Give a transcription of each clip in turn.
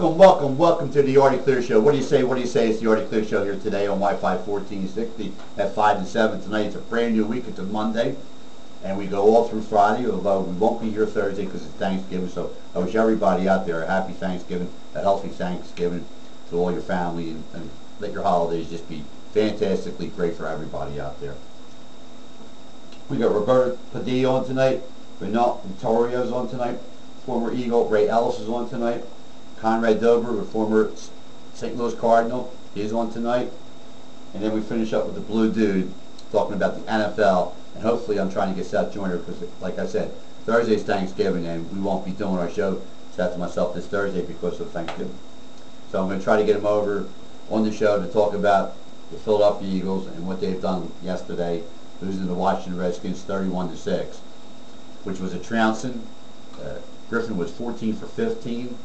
Welcome to the Artie Clear Show. What do you say? It's the Artie Clear Show here today on Wi-Fi 1460 at 5 to 7. Tonight it's a brand new week. It's a Monday, and we go all through Friday, although we won't be here Thursday because it's Thanksgiving. So I wish everybody out there a happy Thanksgiving, a healthy Thanksgiving to all your family, and let your holidays just be fantastically great for everybody out there. We got Roberto Padilla on tonight. Renault Vittorio's on tonight. Former Eagle Ray Ellis is on tonight. Conrad Dober, the former St. Louis Cardinal, is on tonight. And then we finish up with the Blue Dude talking about the NFL. And hopefully I'm trying to get Seth Joyner because, like I said, Thursday's Thanksgiving and we won't be doing our show, Seth and myself, this Thursday because of Thanksgiving. So I'm going to try to get him over on the show to talk about the Philadelphia Eagles and what they've done yesterday, losing the Washington Redskins 31-6, which was a trouncing. Griffin was 14 for 15.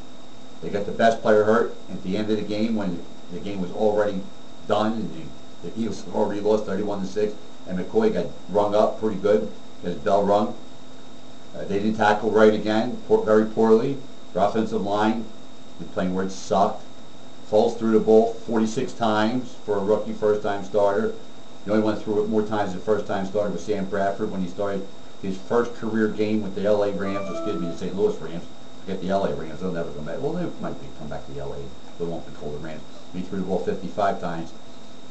They got the best player hurt at the end of the game when the game was already done and the Eagles already lost 31-6, and McCoy got rung up pretty good, got his bell rung. They didn't tackle right again, very poorly. Their offensive line, the playing words, sucked. Foles threw the ball 46 times for a rookie first-time starter. The only one threw it more times than first-time starter was Sam Bradford when he started his first career game with the the St. Louis Rams. Forget the LA Rams, they'll never come back. Well, they might come back to the LA, they won't be called the Rams. He threw the ball 55 times.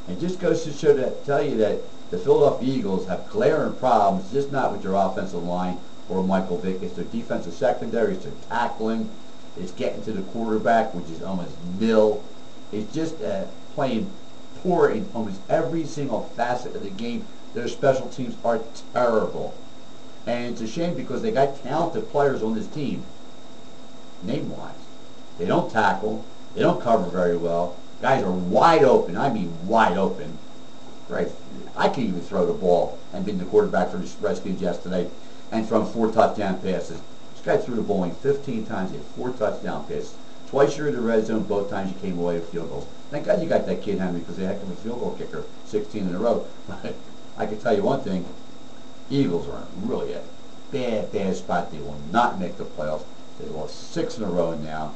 And just goes to show that, tell you that the Philadelphia Eagles have glaring problems, just not with their offensive line or Michael Vick. It's their defensive secondary, it's their tackling, it's getting to the quarterback, which is almost nil. It's just playing poor in almost every single facet of the game. Their special teams are terrible. And it's a shame because they got talented players on this team, name-wise. They don't tackle. They don't cover very well. Guys are wide open. I mean wide open. Right? I can even throw the ball and been the quarterback for the Redskins yesterday and thrown 4 touchdown passes. This guy threw the ball in 15 times. He had 4 touchdown passes. Twice you're in the red zone. Both times you came away with field goals. Thank God you got that kid, Henry, because they heck of a field goal kicker, 16 in a row. But I can tell you one thing. Eagles are really a bad spot. They will not make the playoffs. They lost 6 in a row now.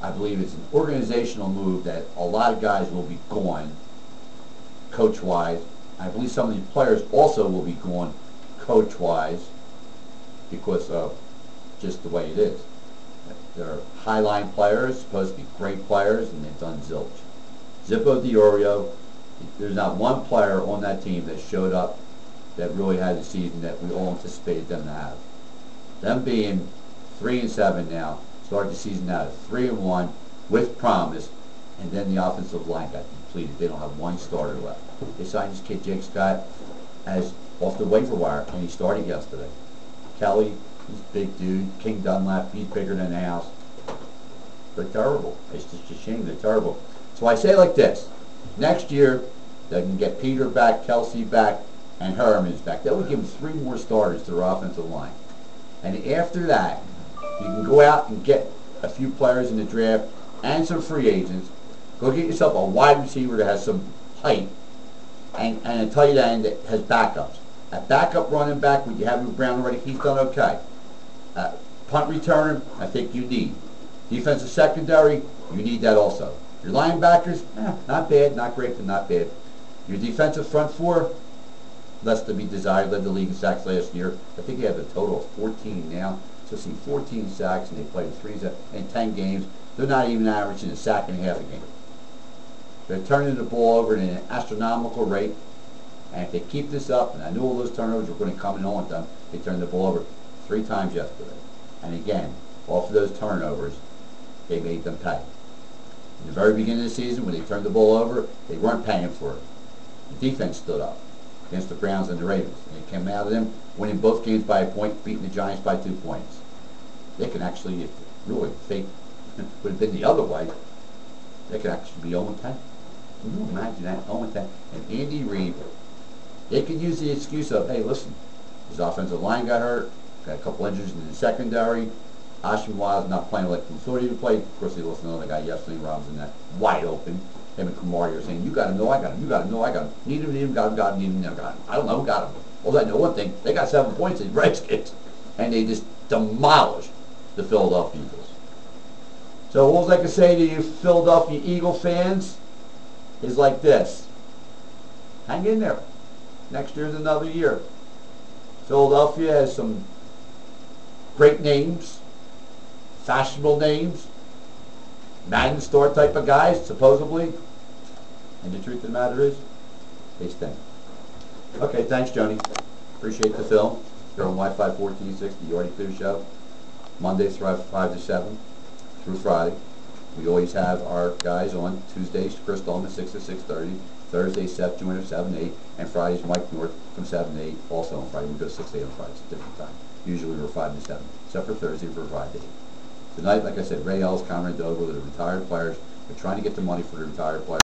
I believe it's an organizational move that a lot of guys will be gone coach-wise. I believe some of these players also will be gone coach-wise because of just the way it is. They're high-line players, supposed to be great players, and they've done zilch. Zippo DiOrio, there's not one player on that team that showed up that really had the season that we all anticipated them to have. Them being 3-7 now, started the season out at 3-1 with promise, and then the offensive line got depleted. They don't have one starter left. They signed this kid Jake Scott as off the waiver wire, and he started yesterday. Kelly, he's a big dude. King Dunlap, he's bigger than the house. They're terrible. It's just a shame. They're terrible. So I say it like this. Next year, they can get Peter back, Kelsey back, and Herman's back. That would give them 3 more starters to their offensive line. And after that, you can go out and get a few players in the draft and some free agents. Go get yourself a wide receiver that has some height, and I tell you that has backups. A backup running back, when you have Luke Brown already, he's done okay. Punt returner, I think you need. Defensive secondary, you need that also. Your linebackers, not bad, not great, but not bad. Your defensive front 4, less to be desired, led the league in sacks last year. I think they have a total of 14 now. So see 14 sacks, and they played 3 in 10 games. They're not even averaging a sack and a half a game. They're turning the ball over at an astronomical rate. And if they keep this up, and I knew all those turnovers were going to come in on them, they turned the ball over 3 times yesterday. And again, off of those turnovers, they made them pay. In the very beginning of the season, when they turned the ball over, they weren't paying for it. The defense stood up against the Browns and the Ravens. And they came out of them, winning both games by a point, beating the Giants by 2 points. They can actually, if really fate would have been the other way, they could actually be 0-10. Can you imagine that? 0-10. And Andy Reid, they could use the excuse of, hey, listen, his offensive line got hurt, got a couple injuries in the secondary. Ashton Wild's not playing like we thought he would play. Of course, they lost another guy yesterday, Robinson, that wide open. Him and Kamari are saying, you got to know I got him, you got to know I got him. Need him, got him, need him, never got him. I don't know who got him. All I know one thing, they got 7 points in Redskins. And they just demolished the Philadelphia Eagles. So all I can say to you Philadelphia Eagle fans is like this. Hang in there. Next year's another year. Philadelphia has some great names, fashionable names, Madden store type of guys, supposedly. And the truth of the matter is, they stink. Okay, thanks, Joni. Appreciate the film. You're on Wi-Fi 1460, the Already Clear Show. Mondays from 5 to 7 through Friday. We always have our guys on Tuesdays, Chris Dolman, 6 to 6:30. Thursdays, Seth Joyner, 7 to 8. And Fridays, Mike North from 7 to 8. Also on Friday. We go 6 to 8 on Fridays, different time. Usually we're 5 to 7. Except for Thursday, we're 5 to 8. Tonight, like I said, Ray Ellis, Cameron Dogle, the retired players. We're trying to get the money for the retired players.